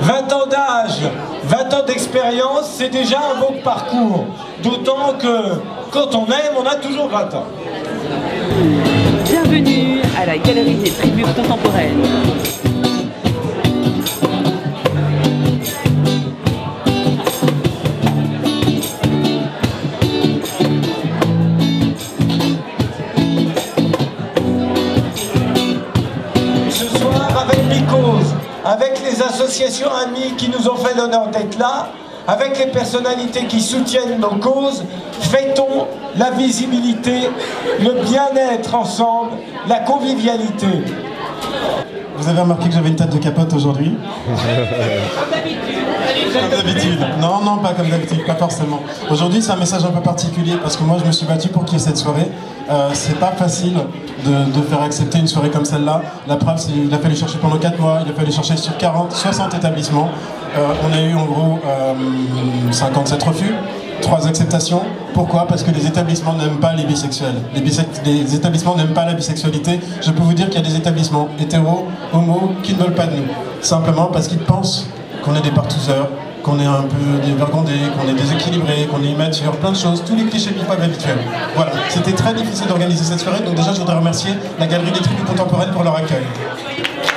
20 ans d'âge, 20 ans d'expérience, c'est déjà un beau parcours. D'autant que quand on aime, on a toujours 20 ans. Bienvenue à la Galerie des Tribus Contemporaines. Avec les associations amies qui nous ont fait l'honneur d'être là, avec les personnalités qui soutiennent nos causes, fêtons la visibilité, le bien-être ensemble, la convivialité. Vous avez remarqué que j'avais une tête de capote aujourd'hui? Comme d'habitude. Non, non, pas comme d'habitude, pas forcément. Aujourd'hui, c'est un message un peu particulier parce que moi, je me suis battu pour qu'il y ait cette soirée. C'est pas facile de faire accepter une soirée comme celle-là. La preuve, c'est qu'il a fallu chercher pendant 4 mois, il a fallu chercher sur 60 établissements. On a eu en gros 57 refus, 3 acceptations. Pourquoi? Parce que les établissements n'aiment pas les bisexuels. Les établissements n'aiment pas la bisexualité. Je peux vous dire qu'il y a des établissements hétéros, homos, qui ne veulent pas de nous. Simplement parce qu'ils pensent qu'on est des partouzeurs, qu'on est un peu dévergondés, qu'on est déséquilibrés, qu'on est immature, plein de choses, tous les clichés bipoles habituels. Voilà, c'était très difficile d'organiser cette soirée, donc déjà je voudrais remercier la Galerie des Tribus Contemporaines pour leur accueil.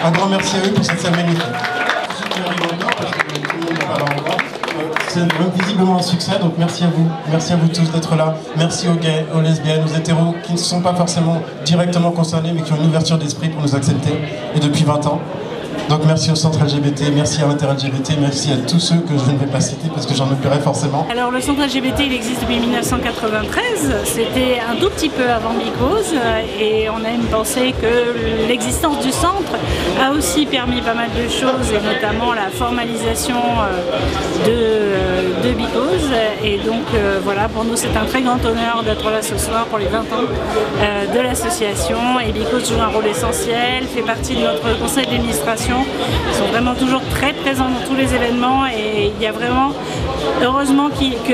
Un grand merci à eux pour cette scène magnifique. C'est visiblement un succès, donc merci à vous tous d'être là. Merci aux gays, aux lesbiennes, aux hétéros qui ne sont pas forcément directement concernés, mais qui ont une ouverture d'esprit pour nous accepter, et depuis 20 ans. Donc merci au centre LGBT, merci à l'inter-LGBT, merci à tous ceux que je ne vais pas citer parce que j'en oublierai forcément. Alors le centre LGBT il existe depuis 1993, c'était un tout petit peu avant Because et on a même pensé que l'existence du centre a aussi permis pas mal de choses et notamment la formalisation de Because et donc voilà, pour nous c'est un très grand honneur d'être là ce soir pour les 20 ans de l'association et Because joue un rôle essentiel, fait partie de notre conseil d'administration. Ils sont vraiment toujours très présents dans tous les événements et il y a vraiment, heureusement que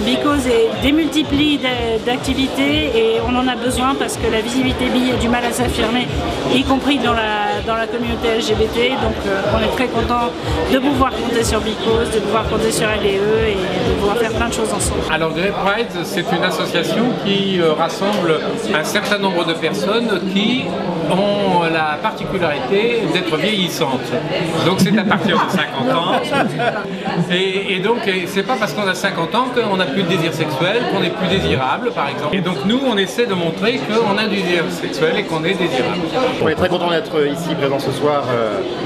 Because démultiplie d'activités et on en a besoin parce que la visibilité bi a du mal à s'affirmer, y compris dans la communauté LGBT. Donc on est très content de pouvoir compter sur Because, de pouvoir compter sur LDE et de pouvoir faire plein de choses ensemble. Alors Grey Pride, c'est une association qui rassemble un certain nombre de personnes qui ont la particularité d'être vieillissantes. Donc c'est à partir de 50 ans. Et donc c'est pas parce qu'on a 50 ans qu'on n'a plus de désir sexuel, qu'on est plus désirable par exemple. Et donc nous on essaie de montrer qu'on a du désir sexuel et qu'on est désirable. On est très content d'être ici présent ce soir,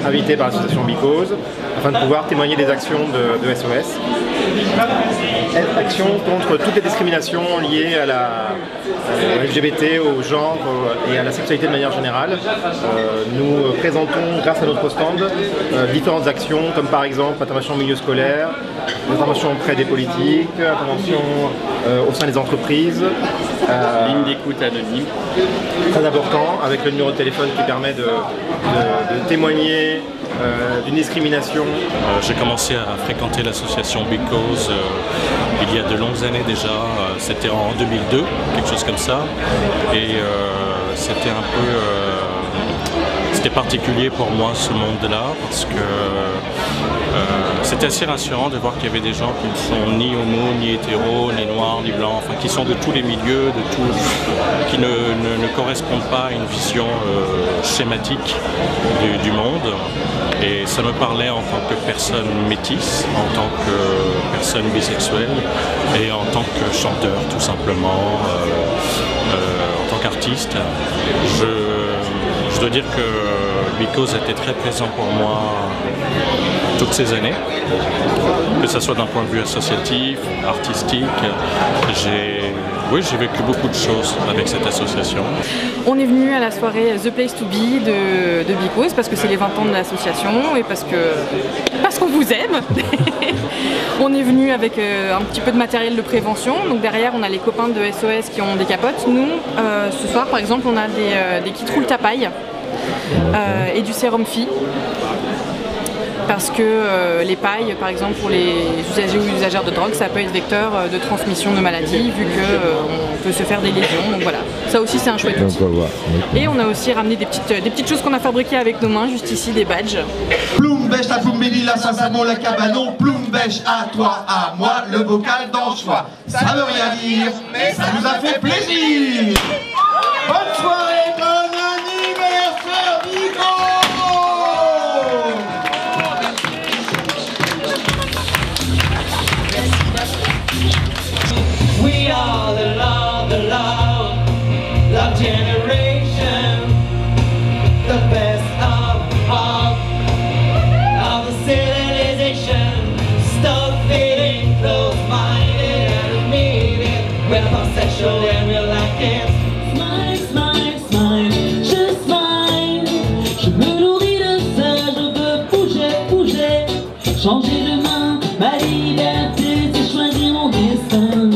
invité par l'association Because, afin de pouvoir témoigner des actions de SOS. Action contre toutes les discriminations liées à la LGBT, au genre et à la sexualité de manière générale. Nous présentons, grâce à notre stand, différentes actions, comme par exemple l'intervention au milieu scolaire, l'intervention auprès des politiques, l'intervention au sein des entreprises. Ligne d'écoute anonyme. Très important, avec le numéro de téléphone qui permet de témoigner d'une discrimination. J'ai commencé à fréquenter l'association Because il y a de longues années déjà, c'était en 2002, quelque chose comme ça, et c'était un peu... C'était particulier pour moi ce monde-là parce que c'était assez rassurant de voir qu'il y avait des gens qui ne sont ni homo, ni hétéros, ni noirs, ni blancs, enfin qui sont de tous les milieux, qui ne correspondent pas à une vision schématique du monde. Et ça me parlait en tant que personne métisse, en tant que personne bisexuelle et en tant que chanteur tout simplement, en tant qu'artiste. Je dois dire que Because était très présent pour moi toutes ces années, que ce soit d'un point de vue associatif, artistique. J'ai vécu beaucoup de choses avec cette association. On est venu à la soirée The Place to Be de Because parce que c'est les 20 ans de l'association et parce qu'on vous aime. On est venu avec un petit peu de matériel de prévention. Donc derrière, on a les copains de SOS qui ont des capotes. Nous, ce soir, par exemple, on a des kits roule ta paille et du sérum phi. Parce que les pailles, par exemple, pour les usagers ou usagères de drogue, ça peut être vecteur de transmission de maladies, vu que on peut se faire des lésions, donc voilà. Ça aussi c'est un chouette outil. Et on a aussi ramené des petites choses qu'on a fabriquées avec nos mains, juste ici, des badges. Ploum bêche, la ploum béni, la saint-sabon, la cabanon, ploum bêche, à toi, à moi, le bocal d'anchois. Ça veut rien dire, mais ça nous a fait plaisir. Bonne soirée, bon anniversaire, Nico! We are the love generation, the best of the civilization. Stop feeling close-minded and needed. We're bisexual and we like it. Smile, smile, smile, je smile. Je me nourris de ça, je veux bouger, bouger. Changer de main, ma liberté, c'est choisir mon destin.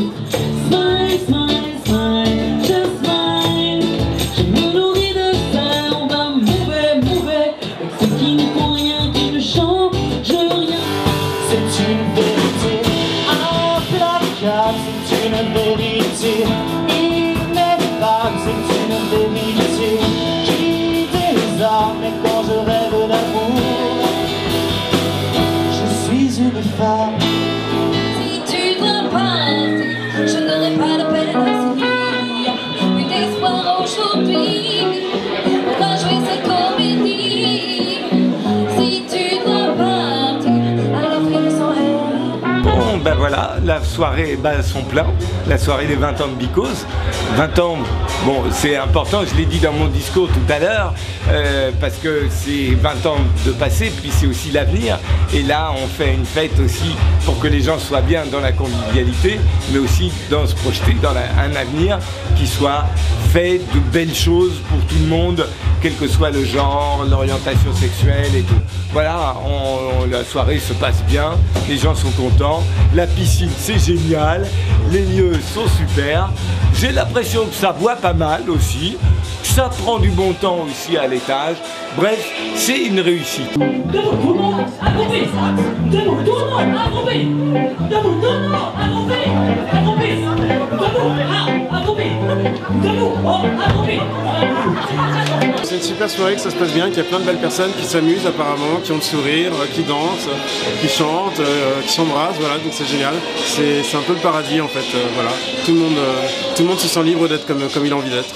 Smile, smile, smile, je smile. Je me nourris de ça, on va mouver, mouver. Avec ceux qui ne font rien, qui ne changent rien. C'est une vérité implacable, c'est une vérité ineffable, c'est une vérité qui désarme. Et quand je rêve d'amour, je suis une femme. Si tu dois partir, je n'aurai pas de peine à finir. Plus d'espoir aujourd'hui, pourquoi jouer cette comédie? Si tu dois partir, alors fais sans elle. Bon, ben voilà, la soirée bat son plein, la soirée des 20 ans de Bicose. 20 ans, bon, c'est important, je l'ai dit dans mon discours tout à l'heure, parce que c'est 20 ans de passé, puis c'est aussi l'avenir. Et là, on fait une fête aussi pour que les gens soient bien dans la convivialité, mais aussi dans se projeter dans un avenir qui soit fait de belles choses pour tout le monde, quel que soit le genre, l'orientation sexuelle et tout. Voilà, la soirée se passe bien, les gens sont contents, la piscine c'est génial, les lieux sont super, j'ai l'impression que ça boit pas mal aussi, ça prend du bon temps aussi à l'étage, bref, c'est une réussite. Debout, tout le monde, accroupé. Debout, tout le monde, accroupé. Debout, tout le monde, accroupé. Accroupé. Debout, accroupé. Debout, accroupé. C'est une super soirée, que ça se passe bien, qu'il y a plein de belles personnes qui s'amusent apparemment, qui ont le sourire, qui dansent, qui chantent, qui s'embrassent, voilà, donc c'est génial. C'est un peu le paradis en fait, voilà. Tout le monde se sent libre d'être comme il a envie d'être.